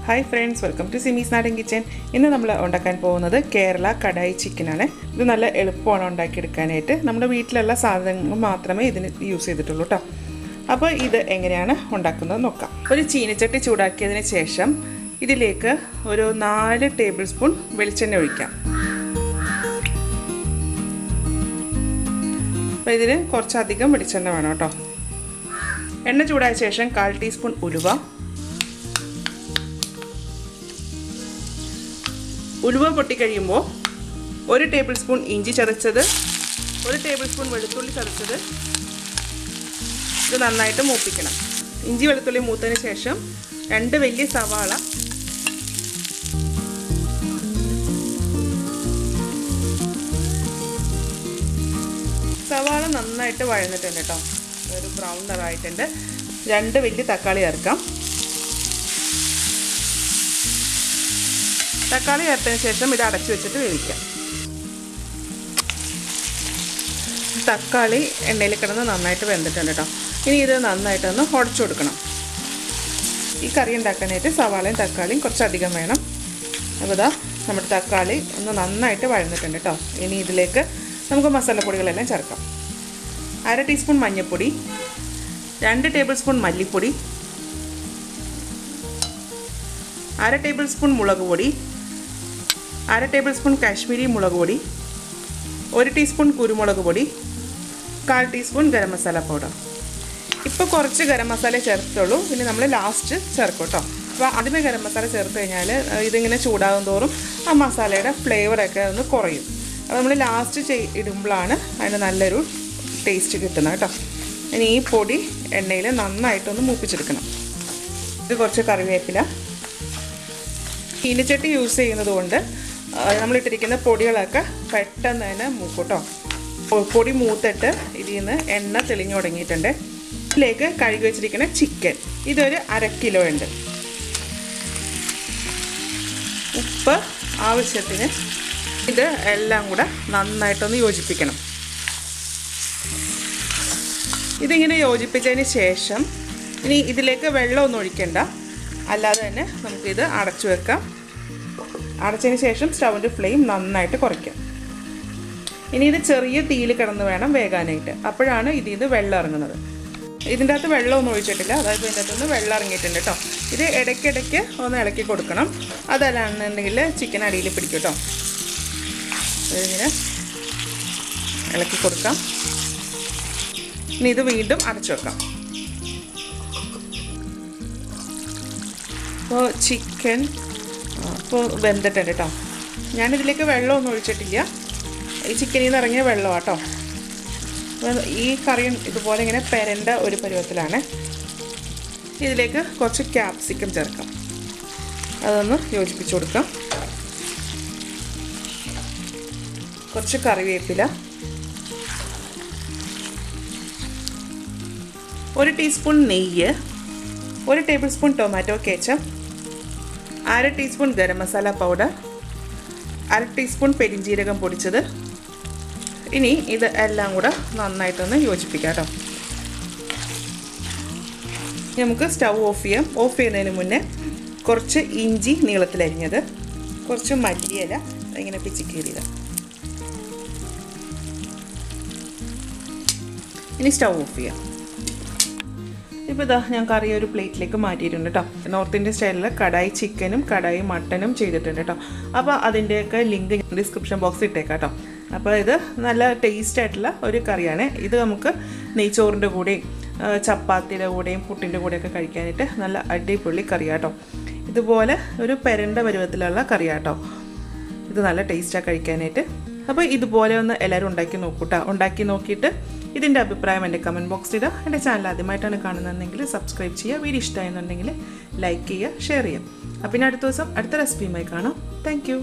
Hi friends, welcome to Simis Nadan Kitchen. ഇന്ന് നമ്മൾ ഉണ്ടാക്കാൻ പോകുന്നത് കേരള കടായി ചിക്കൻ ആണ്. ഇത് നല്ല എളുപ്പമാണ് ഉണ്ടാക്കി എടുക്കാനായിട്ട്. നമ്മുടെ വീട്ടിലുള്ള സാധനങ്ങൾ മാത്രമേ ഇതിന് യൂസ് ചെയ്തിട്ടുള്ളൂ ട്ടോ. അപ്പോൾ ഇത് എങ്ങനെയാണ് ഉണ്ടാക്കുന്നത് നോക്കാം. ഒരു ചീനച്ചട്ടി ചൂടാക്കിയതിന് ശേഷം ഇതിലേക്ക് ഒരു 4 ടേബിൾ സ്പൂൺ വെളിച്ചെണ്ണ ഒഴിക്കാം. അപ്പോൾ ഇതിന് കുറച്ചധികം വെളിച്ചെണ്ണ വേണം ട്ടോ. എണ്ണ ചൂടായ ശേഷം 1/4 ടീസ്പൂൺ ഉലുവ പൊട്ടിക്കഴിയുമ്പോൾ 1 ടേബിൾ സ്പൂൺ ഇഞ്ചി ചതച്ചത്, 1 ടേബിൾ സ്പൂൺ വെളുത്തുള്ളി ചതച്ചത് ഇത് നന്നായിട്ട് മൂപ്പിക്കണം. ഇഞ്ചി വെളുത്തുള്ളി മൂത്തതിന് ശേഷം 2 വലിയ സവാള, സവാള നന്നായിട്ട് വഴന്നിട്ടുണ്ട് കേട്ടോ. ഒരു ബ്രൗൺ നിറമായിട്ടുണ്ട്. 2 വലിയ തക്കാളി ചേർക്കാം. തക്കാളി ചേർത്തതിന് ശേഷം ഇത് അടച്ചു വെച്ചിട്ട് വേവിക്കാം. തക്കാളി എണ്ണയിൽ കിടന്ന് നന്നായിട്ട് വെന്തിട്ടുണ്ട് കേട്ടോ. ഇനി ഇത് നന്നായിട്ടൊന്ന് ഉടച്ചു കൊടുക്കണം. ഈ കറി ഉണ്ടാക്കാനായിട്ട് സവാളയും തക്കാളിയും കുറച്ചധികം വേണം. അപ്പോൾ ഇതാ നമ്മുടെ തക്കാളി ഒന്ന് നന്നായിട്ട് വഴന്നിട്ടുണ്ട് കേട്ടോ. ഇനി ഇതിലേക്ക് നമുക്ക് മസാലപ്പൊടികളെല്ലാം ചേർക്കാം. 1/2 ടീസ്പൂൺ മഞ്ഞൾപ്പൊടി, 2 ടേബിൾ സ്പൂൺ മല്ലിപ്പൊടി, 1/2 ടേബിൾ സ്പൂൺ മുളക് പൊടി, 1/2 ടേബിൾ സ്പൂൺ കാശ്മീരി മുളക് പൊടി, 1 ടീസ്പൂൺ കുരുമുളക് പൊടി, 1/4 ടീസ്പൂൺ ഗരം മസാല പൗഡർ. ഇപ്പോൾ കുറച്ച് ഗരം മസാല ചേർത്തുള്ളൂ. പിന്നെ നമ്മൾ ലാസ്റ്റ് ചേർക്കും കേട്ടോ. അപ്പോൾ ആദ്യമേ ഗരം മസാല ചേർത്ത് കഴിഞ്ഞാൽ ഇതിങ്ങനെ ചൂടാകും തോറും ആ മസാലയുടെ ഫ്ലേവറൊക്കെ ഒന്ന് കുറയും. അപ്പോൾ നമ്മൾ ലാസ്റ്റ് ഇടുമ്പോഴാണ് അതിന് നല്ലൊരു ടേസ്റ്റ് കിട്ടുന്നത് കേട്ടോ. ഇനി ഈ പൊടി എണ്ണയിൽ നന്നായിട്ടൊന്ന് മൂപ്പിച്ചെടുക്കണം. ഇത് കുറച്ച് കറിവേപ്പില. ചീനച്ചട്ടി യൂസ് ചെയ്യുന്നത് കൊണ്ട് നമ്മളിട്ടിരിക്കുന്ന പൊടികളൊക്കെ പെട്ടെന്ന് തന്നെ മൂക്കും കേട്ടോ. പൊടി മൂത്തിട്ട് ഇതിൽ നിന്ന് എണ്ണ തെളിഞ്ഞു തുടങ്ങിയിട്ടുണ്ട്. ഇതിലേക്ക് കഴുകി വെച്ചിരിക്കുന്ന ചിക്കൻ, ഇതൊരു 1/2 കിലോ ഉണ്ട്. ഉപ്പ് ആവശ്യത്തിന്. ഇത് എല്ലാം കൂടെ നന്നായിട്ടൊന്ന് യോജിപ്പിക്കണം. ഇതിങ്ങനെ യോജിപ്പിച്ചതിന് ശേഷം ഇനി ഇതിലേക്ക് വെള്ളമൊന്നും ഒഴിക്കണ്ട, അല്ലാതെ തന്നെ നമുക്കിത് അടച്ചു വെക്കാം. അടച്ചതിന് ശേഷം സ്റ്റൗവിൻ്റെ ഫ്ലെയിം നന്നായിട്ട് കുറയ്ക്കാം. ഇനി ഇത് ചെറിയ തീയിൽ കിടന്ന് വേണം വേകാനായിട്ട്. അപ്പോഴാണ് ഇതിൽ നിന്ന് വെള്ളം ഇറങ്ങുന്നത്. ഇതിൻ്റെ അകത്ത് വെള്ളമൊന്നും ഒഴിച്ചിട്ടില്ല, അതായത് ഇതിൻ്റെ അകത്തുനിന്ന് വെള്ളം ഇറങ്ങിയിട്ടുണ്ട് കേട്ടോ. ഇത് ഇടയ്ക്കിടയ്ക്ക് ഒന്ന് ഇളക്കി കൊടുക്കണം. അതല്ലാന്നുണ്ടെങ്കിൽ ചിക്കൻ അടിയിൽ പിടിക്കും കേട്ടോ. ഇതിങ്ങനെ ഇളക്കി കൊടുക്കാം. ഇനി ഇത് വീണ്ടും അടച്ചു വെക്കാം. അപ്പോൾ ചിക്കൻ ഇപ്പോൾ വെന്തിട്ടുണ്ട് കേട്ടോ. ഞാനിതിലേക്ക് വെള്ളമൊന്നും ഒഴിച്ചിട്ടില്ല. ഈ ചിക്കനിൽ നിന്ന് ഇറങ്ങിയ വെള്ളമാണ് കേട്ടോ. ഈ കറിയും ഇതുപോലെ ഇങ്ങനെ പെരണ്ട ഒരു പരുവത്തിലാണ്. ഇതിലേക്ക് കുറച്ച് ക്യാപ്സിക്കം ചേർക്കാം. അതൊന്ന് യോജിപ്പിച്ച് കൊടുക്കാം. കുറച്ച് കറിവേപ്പില, 1 ടീസ്പൂൺ നെയ്യ്, 1 table spoon tomato ketchup, 1/2 teaspoon garam masala powder, 1/2 teaspoon പെരിഞ്ജീരകം പൊടിച്ചത്. ഇനി ഇത് എല്ലാം കൂടെ നന്നായിട്ടൊന്ന് യോജിപ്പിക്കാം കേട്ടോ. നമുക്ക് സ്റ്റൗ ഓഫ് ചെയ്യാം. ഓഫ് ചെയ്യുന്നതിന് മുന്നേ കുറച്ച് ഇഞ്ചി നീളത്തിലരിഞ്ഞത്, കുറച്ച് മല്ലിയില ഇങ്ങനെ പിച്ചിക്കീറിയത്. ഇനി സ്റ്റൗ ഓഫ് ചെയ്യാം. ഇപ്പോൾ ഇതാ ഞാൻ കറി ഒരു പ്ലേറ്റിലേക്ക് മാറ്റിയിട്ടുണ്ട് കേട്ടോ. നോർത്ത് ഇന്ത്യൻ സ്റ്റൈലിൽ കടായി ചിക്കനും കടായി മട്ടനും ചെയ്തിട്ടുണ്ട് കേട്ടോ. അപ്പോൾ അതിൻ്റെയൊക്കെ ലിങ്ക് ഡിസ്ക്രിപ്ഷൻ ബോക്സിൽ ഇട്ടേക്കാം കേട്ടോ. അപ്പോൾ ഇത് നല്ല ടേസ്റ്റ് ആയിട്ടുള്ള ഒരു കറിയാണ്. ഇത് നമുക്ക് നെയ്ച്ചോറിൻ്റെ കൂടെയും ചപ്പാത്തിയുടെ കൂടെയും പുട്ടിൻ്റെ കൂടെയൊക്കെ കഴിക്കാനായിട്ട് നല്ല അടിപൊളി കറിയാട്ടോ. ഇതുപോലെ ഒരു പെരണ്ട പരുവത്തിലുള്ള കറിയാട്ടോ. ഇത് നല്ല ടേസ്റ്റാണ് കഴിക്കാനായിട്ട്. അപ്പോൾ ഇതുപോലെ ഒന്ന് എല്ലാവരും ഉണ്ടാക്കി നോക്കൂട്ടോ. ഉണ്ടാക്കി നോക്കിയിട്ട് ഇതിൻ്റെ അഭിപ്രായം എൻ്റെ കമൻറ്റ് ബോക്സിൽ ഇടുക. എൻ്റെ ചാനൽ ആദ്യമായിട്ടാണ് കാണുന്നതെങ്കിൽ സബ്സ്ക്രൈബ് ചെയ്യുക. വീഡിയോ ഇഷ്ടമായെന്നുണ്ടെങ്കിൽ ലൈക്ക് ചെയ്യുക, ഷെയർ ചെയ്യുക. അപ്പോൾ പിന്നെ അടുത്ത ദിവസം അടുത്ത റെസിപ്പിയുമായി കാണാം. താങ്ക്